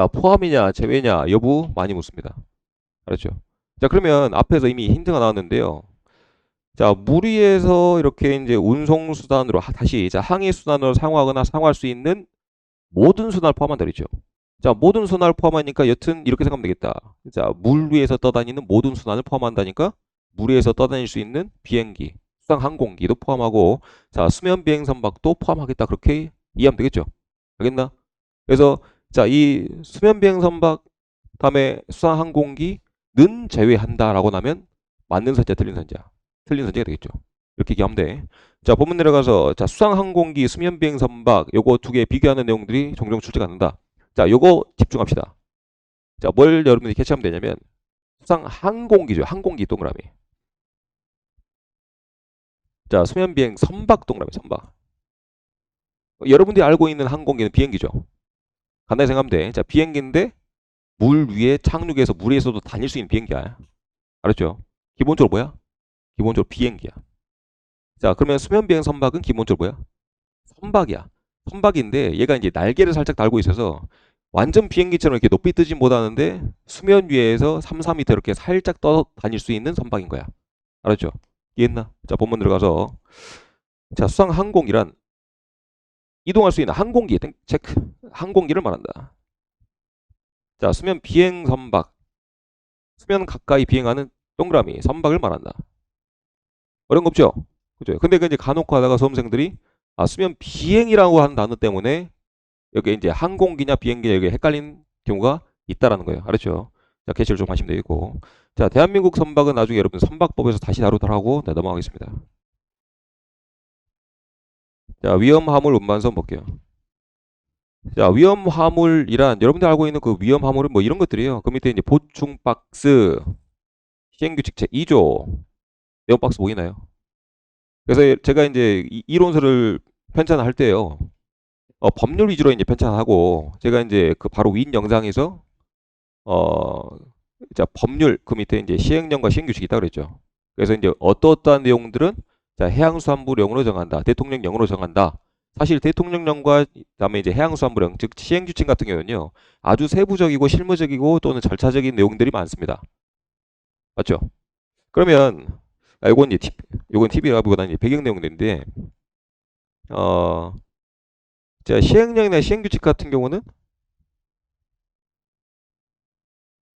자, 포함이냐, 제외냐, 여부 많이 묻습니다. 알았죠? 자, 그러면 앞에서 이미 힌트가 나왔는데요. 자, 물 위에서 이렇게 이제 운송수단으로, 다시, 자, 항해수단으로 사용하거나 사용할 수 있는 모든 수단을 포함한다 그랬죠. 자, 모든 수단을 포함하니까 여튼 이렇게 생각하면 되겠다. 자, 물 위에서 떠다니는 모든 수단을 포함한다니까 물 위에서 떠다닐 수 있는 비행기, 수상 항공기도 포함하고, 자, 수면 비행 선박도 포함하겠다. 그렇게 이해하면 되겠죠. 알겠나? 그래서 자, 이 수면 비행 선박 다음에 수상 항공기는 제외한다라고 나면 맞는 선지야, 틀린 선지야? 틀린 선지가 되겠죠. 이렇게 얘기하면 돼. 자, 본문 내려가서 자, 수상 항공기, 수면 비행 선박 요거 두 개 비교하는 내용들이 종종 출제가 된다. 자, 요거 집중합시다. 자, 뭘 여러분들이 캐치하면 되냐면 수상 항공기죠. 항공기 동그라미. 자, 수면 비행 선박 동그라미, 선박. 여러분들이 알고 있는 항공기는 비행기죠. 간단히 생각하면 돼. 자, 비행기인데 물 위에 착륙해서 물에서도 다닐 수 있는 비행기야. 알았죠? 기본적으로 뭐야? 기본적으로 비행기야. 자, 그러면 수면 비행 선박은 기본적으로 뭐야? 선박이야. 선박인데 얘가 이제 날개를 살짝 달고 있어서 완전 비행기처럼 이렇게 높이 뜨진 못하는데 수면 위에서 3, 4m 이렇게 살짝 떠 다닐 수 있는 선박인 거야. 알았죠? 이해했나? 자, 본문 들어가서 자, 수상 항공이란 이동할 수 있는 항공기 체크. 항공기를 말한다. 자, 수면 비행 선박. 수면 가까이 비행하는 동그라미 선박을 말한다. 어려운 거 없죠? 그죠? 근데 그 이제 간혹 하다가 수험생들이 수면 비행이라고 하는 단어 때문에 여기 이제 항공기냐 비행기냐 여기 헷갈린 경우가 있다라는 거예요. 알았죠? 자, 캐치를 좀 하시면 되겠고. 자, 대한민국 선박은 나중에 여러분 선박법에서 다시 다루도록 하고 네, 넘어가겠습니다. 자, 위험화물 운반선 볼게요. 자, 위험화물이란 여러분들 알고 있는 그 위험화물은 뭐 이런 것들이에요. 그 밑에 이제 보충 박스, 시행규칙 2조, 네온 박스 보이나요? 그래서 제가 이제 이론서를 편찬할 때요. 법률 위주로 이제 편찬하고 제가 이제 그 바로 윈 영상에서 어, 자, 법률 그 밑에 이제 시행령과 시행규칙이 있다 그랬죠. 그래서 이제 어떠어떠한 내용들은 자, 해양수산부령으로 정한다. 대통령령으로 정한다. 사실 대통령령과 그다음에 이제 해양수산부령 즉 시행규칙 같은 경우는요. 아주 세부적이고 실무적이고 또는 절차적인 내용들이 많습니다. 맞죠? 그러면 요건 이제 요건 팁이라기보다는 배경 내용들인데 어, 자, 시행령이나 시행규칙 같은 경우는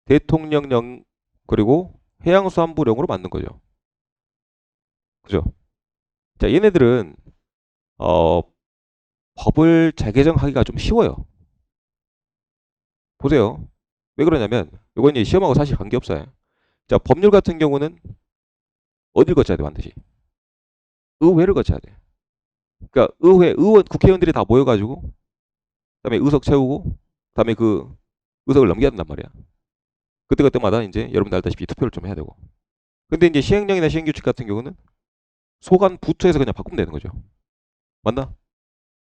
대통령령 그리고 해양수산부령으로 만든 거죠. 그죠? 자, 얘네들은 어, 법을 재개정하기가 좀 쉬워요. 보세요. 왜 그러냐면 이건 이제 시험하고 사실 관계없어요. 자, 법률 같은 경우는 어딜 거쳐야 돼, 반드시? 의회를 거쳐야 돼. 그러니까 의원, 국회의원들이 다 모여가지고 그다음에 의석 채우고 그다음에 그 의석을 넘겨야 된단 말이야. 그때마다 이제 여러분들 알다시피 투표를 좀 해야 되고. 근데 이제 시행령이나 시행규칙 같은 경우는 소관 부처에서 그냥 바꾸면 되는 거죠. 맞나?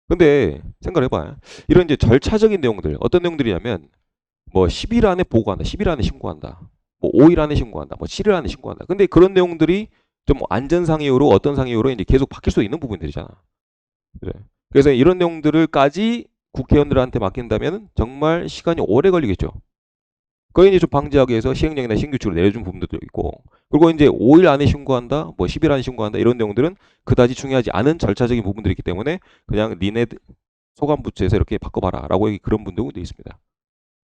근데 생각을 해봐. 이런 이제 절차적인 내용들 어떤 내용들이냐면 뭐 10일 안에 보고한다, 10일 안에 신고한다, 뭐 5일 안에 신고한다, 뭐 7일 안에 신고한다. 근데 그런 내용들이 좀 안전상 이유로 어떤 상 이유로 이제 계속 바뀔 수 있는 부분들이잖아. 그래. 그래서 이런 내용들을까지 국회의원들한테 맡긴다면 정말 시간이 오래 걸리겠죠. 그거 이제 좀 방지하기 위해서 시행령이나 시행규칙을 내려준 부분들도 있고, 그리고 이제 5일 안에 신고한다, 뭐 10일 안에 신고한다 이런 내용들은 그다지 중요하지 않은 절차적인 부분들이 있기 때문에 그냥 니네 소관부처에서 이렇게 바꿔봐라라고 그런 분들도 있습니다.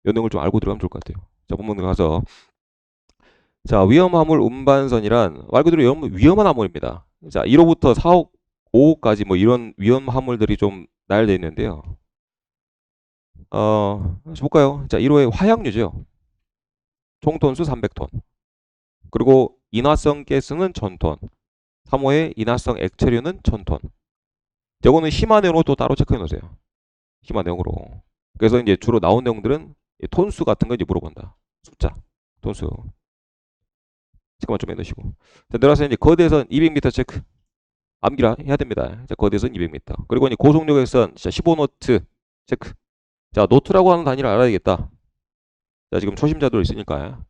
이 내용을 좀 알고 들어가면 좋을 것 같아요. 자, 본문 가서 자, 위험화물 운반선이란 말 그대로 위험한 화물입니다. 자, 1호부터 4호, 5호까지 뭐 이런 위험 화물들이 좀 나열되어 있는데요. 볼까요? 자, 1호의 화약류죠. 총 톤수 300톤. 그리고 인화성 가스는 1000톤. 3호의 인화성 액체류는 1000톤. 이거는 심화 내용으로 또 따로 체크해 놓으세요. 심화 내용으로. 그래서 이제 주로 나온 내용들은 톤수 같은 거 이제 물어본다. 숫자, 톤수. 잠깐만 좀 해놓으시고. 자, 내려와서 이제 거대선 200m 체크. 암기라 해야 됩니다. 자, 거대선 200m. 그리고 이제 고속력에선 15노트 체크. 자, 노트라고 하는 단위를 알아야겠다. 자, 지금 초심자들 있으니까.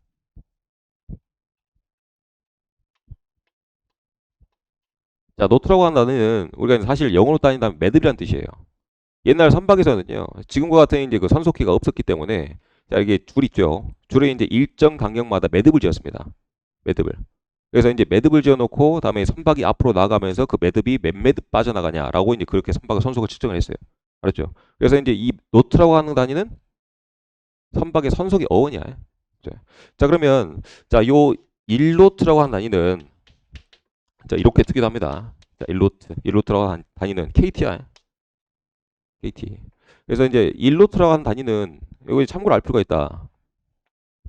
자, 노트라고 하는 단위는 우리가 사실 영어로 따진다면 매듭이라는 뜻이에요. 옛날 선박에서는요, 지금과 같은 이제 그 선속기가 없었기 때문에 자, 이게 줄 있죠. 줄에 이제 일정 간격마다 매듭을 지었습니다. 매듭을. 그래서 이제 매듭을 지어놓고 다음에 선박이 앞으로 나가면서 그 매듭이 몇 매듭 빠져나가냐라고 이제 그렇게 선박의 선속을 측정을 했어요. 알았죠? 그래서 이제 이 노트라고 하는 단위는 선박의 선속의 어원이야. 자, 그러면 자, 요 1노트라고 하는 단위는 자, 이렇게 쓰기도 합니다. 자, 1노트라고 하는 단위는 KT야. KT. 그래서 이제 1노트라고 하는 단위는 여기 참고로 알 필요가 있다.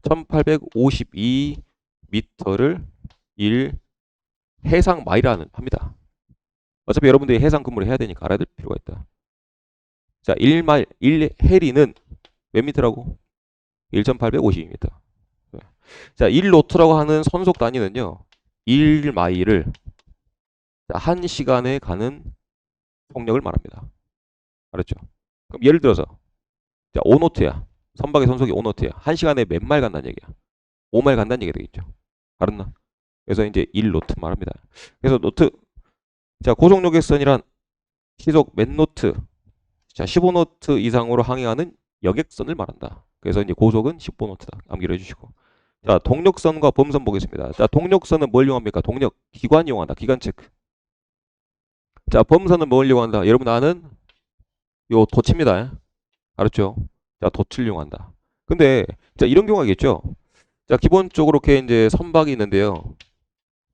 1852m를 1 해상 마일이라는 합니다. 어차피 여러분들이 해상 근무를 해야 되니까 알아야 될 필요가 있다. 자, 1마일, 1해리는 몇 미터라고? 1852m. 자, 1노트라고 하는 선속 단위는요. 1마일을 1시간에 가는 속력을 말합니다. 알았죠? 그럼 예를 들어서 자, 5노트야. 선박의 선속이 5노트야. 1시간에 몇 마일 간다는 얘기야? 5마일 간다는 얘기가 되겠죠. 알았나? 그래서 이제 1노트 말합니다. 그래서 노트 자, 고속여객선이란 시속 몇 노트? 자, 15노트 이상으로 항해하는 여객선을 말한다. 그래서 이제 고속은 15노트다. 암기를 해주시고. 자, 동력선과 범선 보겠습니다. 자, 동력선은 뭘 이용합니까? 동력, 기관 이용한다. 기관 체크. 자, 범선은 뭘 이용한다? 여러분 아는 요 돛입니다. 알았죠? 자, 돛을 이용한다. 근데 자, 이런 경우가 있겠죠. 자, 기본적으로 이렇게 이제 선박이 있는데요.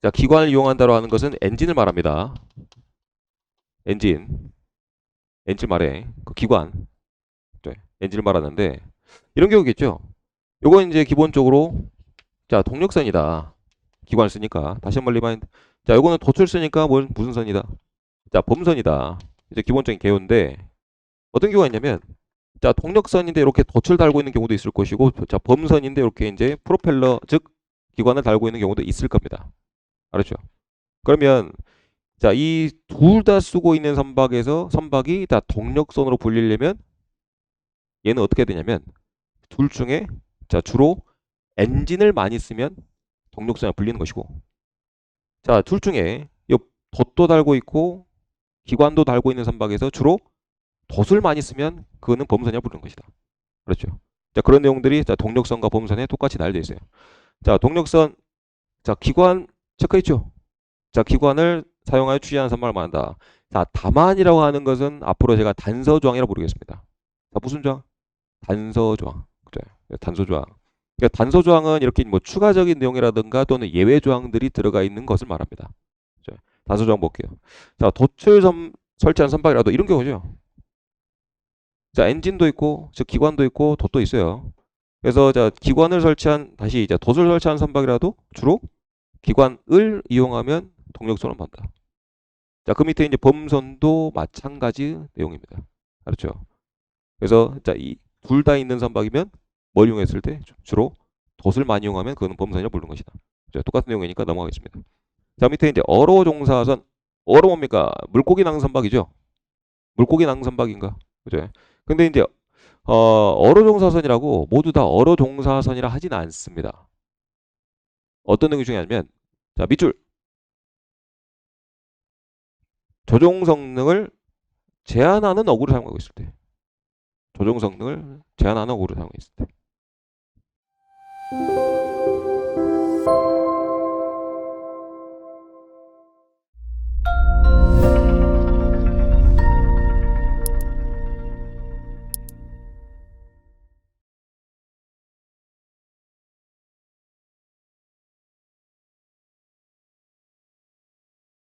자, 기관을 이용한다로 하는 것은 엔진을 말합니다. 엔진 말해. 그 기관. 네, 엔진을 말하는데 이런 경우겠죠. 요건 이제 기본적으로 자, 동력선이다. 기관을 쓰니까 다시 한번 리마인드. 자, 요거는 돛을 쓰니까 무슨 선이다? 자, 범선이다. 이제 기본적인 개요인데 어떤 경우가 있냐면 자, 동력선인데 이렇게 돛을 달고 있는 경우도 있을 것이고 자, 범선인데 이렇게 이제 프로펠러 즉 기관을 달고 있는 경우도 있을 겁니다. 알았죠? 그러면 자, 이 둘 다 쓰고 있는 선박이 다 동력선으로 불리려면 얘는 어떻게 되냐면 둘 중에 자, 주로 엔진을 많이 쓰면 동력선에 불리는 것이고 자, 둘 중에 요 돛도 달고 있고 기관도 달고 있는 선박에서 주로 돛을 많이 쓰면 그거는 범선이라 부르는 것이다. 그렇죠? 자, 그런 내용들이 자, 동력선과 범선에 똑같이 나열되어 있어요. 자, 동력선 자, 기관 체크했죠? 자, 기관을 사용하여 추진하는 선박을 말한다. 자, 다만이라고 하는 것은 앞으로 제가 단서조항이라고 부르겠습니다. 자, 무슨 조항? 단서조항. 그래, 단서조항. 그러니까 단서조항은 이렇게 뭐 추가적인 내용이라든가 또는 예외 조항들이 들어가 있는 것을 말합니다. 자, 단서조항 볼게요. 자, 돛을 설치한 선박이라도 이런 경우죠. 자, 엔진도 있고, 즉 기관도 있고, 돛도 있어요. 그래서 자, 기관을 설치한 다시 이제 돛을 설치한 선박이라도 주로 기관을 이용하면 동력선을 받는다. 자, 그 밑에 이제 범선도 마찬가지 내용입니다. 알았죠? 그래서 자, 이 둘 다 있는 선박이면 뭘 이용했을 때 주로 돛을 많이 이용하면 그거는 범선이라 부르는 것이다. 자, 똑같은 내용이니까 넘어가겠습니다. 자, 밑에 이제 어로 종사선. 어로 뭡니까? 물고기 낭 선박이죠. 물고기 낭 선박인가? 그죠? 근데 이제 어로 종사선이라고 모두 다 어로 종사선이라 하진 않습니다. 어떤 내용이 중요하냐면 자, 밑줄 조종 성능을 제한하는 어구를 사용하고 있을 때 조종 성능을 제한하는 어구를 사용하고 있을 때